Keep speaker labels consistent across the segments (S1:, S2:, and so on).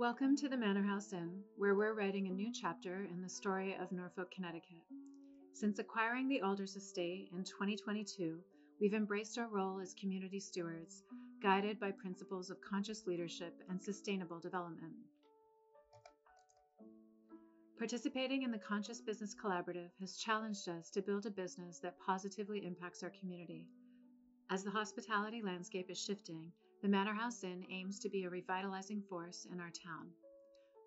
S1: Welcome to the Manor House Inn, where we're writing a new chapter in the story of Norfolk, Connecticut. Since acquiring the Alders estate in 2022, we've embraced our role as community stewards, guided by principles of conscious leadership and sustainable development. Participating in the Conscious Business Collaborative has challenged us to build a business that positively impacts our community. As the hospitality landscape is shifting, the Manor House Inn aims to be a revitalizing force in our town.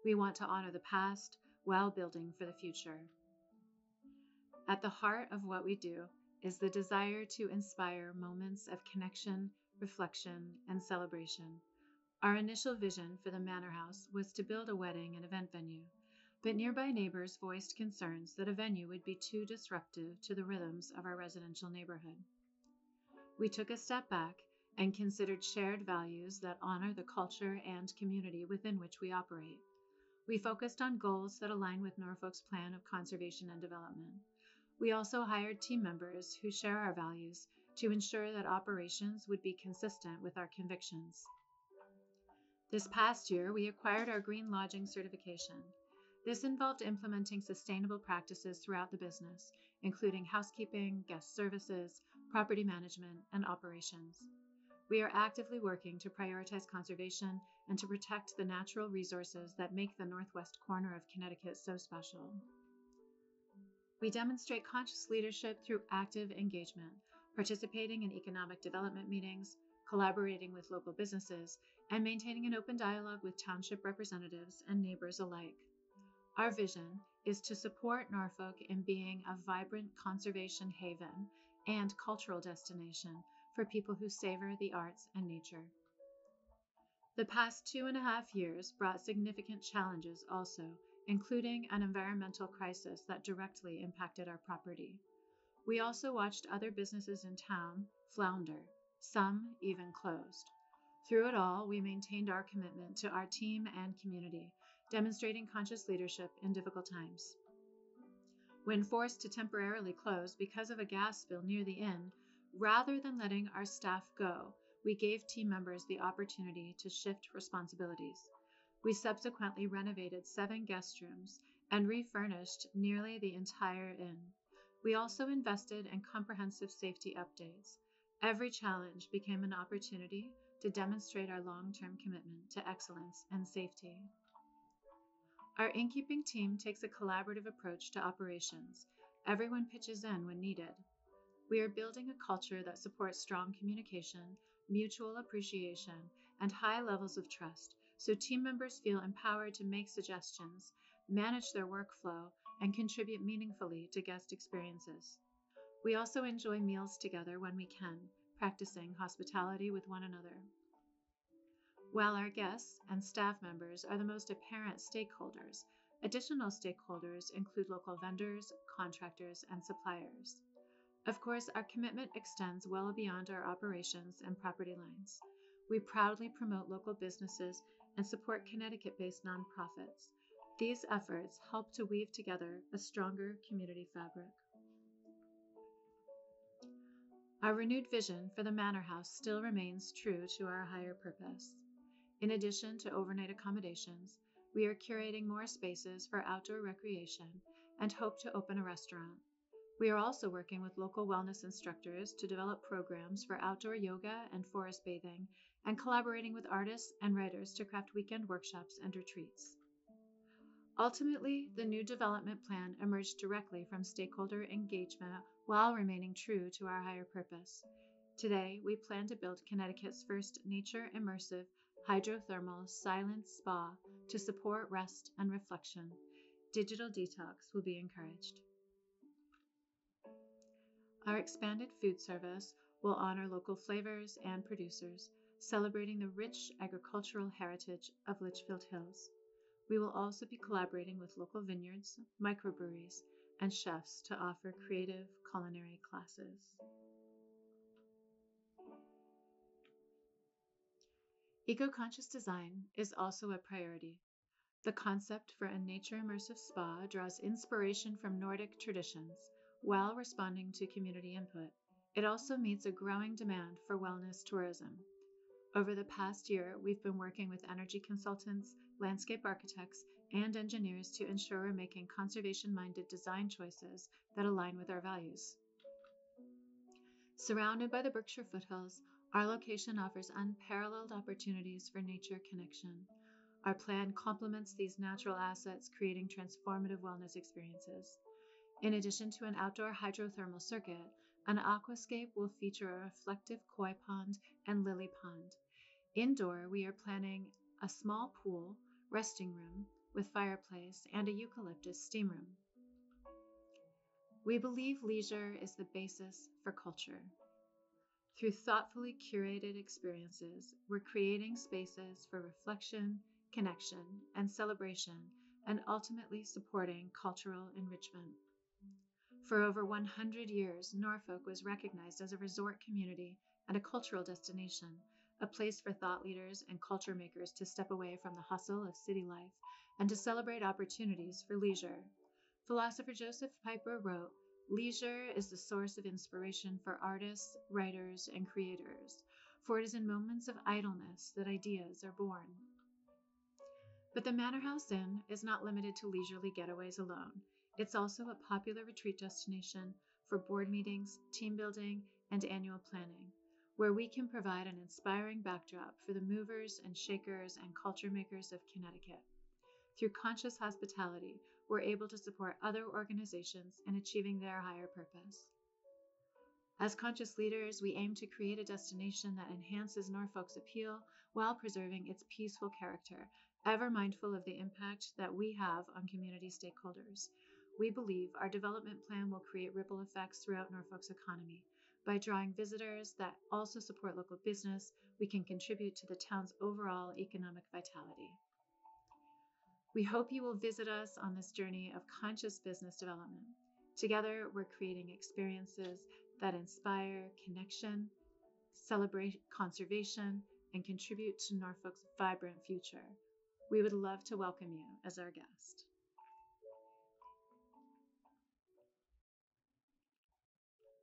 S1: We want to honor the past while building for the future. At the heart of what we do is the desire to inspire moments of connection, reflection, and celebration. Our initial vision for the Manor House was to build a wedding and event venue, but nearby neighbors voiced concerns that a venue would be too disruptive to the rhythms of our residential neighborhood. We took a step back and considered shared values that honor the culture and community within which we operate. We focused on goals that align with Norfolk's plan of conservation and development. We also hired team members who share our values to ensure that operations would be consistent with our convictions. This past year, we acquired our Green Lodging certification. This involved implementing sustainable practices throughout the business, including housekeeping, guest services, property management, and operations. We are actively working to prioritize conservation and to protect the natural resources that make the northwest corner of Connecticut so special. We demonstrate conscious leadership through active engagement, participating in economic development meetings, collaborating with local businesses, and maintaining an open dialogue with township representatives and neighbors alike. Our vision is to support Norfolk in being a vibrant conservation haven and cultural destination for people who savor the arts and nature. The past 2.5 years brought significant challenges also, including an environmental crisis that directly impacted our property. We also watched other businesses in town flounder, some even closed. Through it all, we maintained our commitment to our team and community, demonstrating conscious leadership in difficult times. When forced to temporarily close because of a gas spill near the inn, rather than letting our staff go, we gave team members the opportunity to shift responsibilities. We subsequently renovated 7 guest rooms and refurnished nearly the entire inn. We also invested in comprehensive safety updates. Every challenge became an opportunity to demonstrate our long-term commitment to excellence and safety. Our innkeeping team takes a collaborative approach to operations. Everyone pitches in when needed. We are building a culture that supports strong communication, mutual appreciation, and high levels of trust, so team members feel empowered to make suggestions, manage their workflow, and contribute meaningfully to guest experiences. We also enjoy meals together when we can, practicing hospitality with one another. While our guests and staff members are the most apparent stakeholders, additional stakeholders include local vendors, contractors, and suppliers. Of course, our commitment extends well beyond our operations and property lines. We proudly promote local businesses and support Connecticut-based nonprofits. These efforts help to weave together a stronger community fabric. Our renewed vision for the Manor House still remains true to our higher purpose. In addition to overnight accommodations, we are curating more spaces for outdoor recreation and hope to open a restaurant. We are also working with local wellness instructors to develop programs for outdoor yoga and forest bathing, and collaborating with artists and writers to craft weekend workshops and retreats. Ultimately, the new development plan emerged directly from stakeholder engagement while remaining true to our higher purpose. Today, we plan to build Connecticut's first nature-immersive hydrothermal silent spa to support rest and reflection. Digital detox will be encouraged. Our expanded food service will honor local flavors and producers, celebrating the rich agricultural heritage of Litchfield Hills. We will also be collaborating with local vineyards, microbreweries, and chefs to offer creative culinary classes. Eco-conscious design is also a priority. The concept for a nature-immersive spa draws inspiration from Nordic traditions while responding to community input. It also meets a growing demand for wellness tourism. Over the past year, we've been working with energy consultants, landscape architects, and engineers to ensure we're making conservation-minded design choices that align with our values. Surrounded by the Berkshire foothills, our location offers unparalleled opportunities for nature connection. Our plan complements these natural assets, creating transformative wellness experiences. In addition to an outdoor hydrothermal circuit, an aquascape will feature a reflective koi pond and lily pond. Indoor, we are planning a small pool, resting room with fireplace, and a eucalyptus steam room. We believe leisure is the basis for culture. Through thoughtfully curated experiences, we're creating spaces for reflection, connection, and celebration, and ultimately supporting cultural enrichment. For over 100 years, Norfolk was recognized as a resort community and a cultural destination, a place for thought leaders and culture makers to step away from the hustle of city life and to celebrate opportunities for leisure. Philosopher Joseph Piper wrote, "Leisure is the source of inspiration for artists, writers, and creators, for it is in moments of idleness that ideas are born." But the Manor House Inn is not limited to leisurely getaways alone. It's also a popular retreat destination for board meetings, team building, and annual planning, where we can provide an inspiring backdrop for the movers and shakers and culture makers of Connecticut. Through conscious hospitality, we're able to support other organizations in achieving their higher purpose. As conscious leaders, we aim to create a destination that enhances Norfolk's appeal while preserving its peaceful character, ever mindful of the impact that we have on community stakeholders. We believe our development plan will create ripple effects throughout Norfolk's economy. By drawing visitors that also support local business, we can contribute to the town's overall economic vitality. We hope you will visit us on this journey of conscious business development. Together, we're creating experiences that inspire connection, celebrate conservation, and contribute to Norfolk's vibrant future. We would love to welcome you as our guest.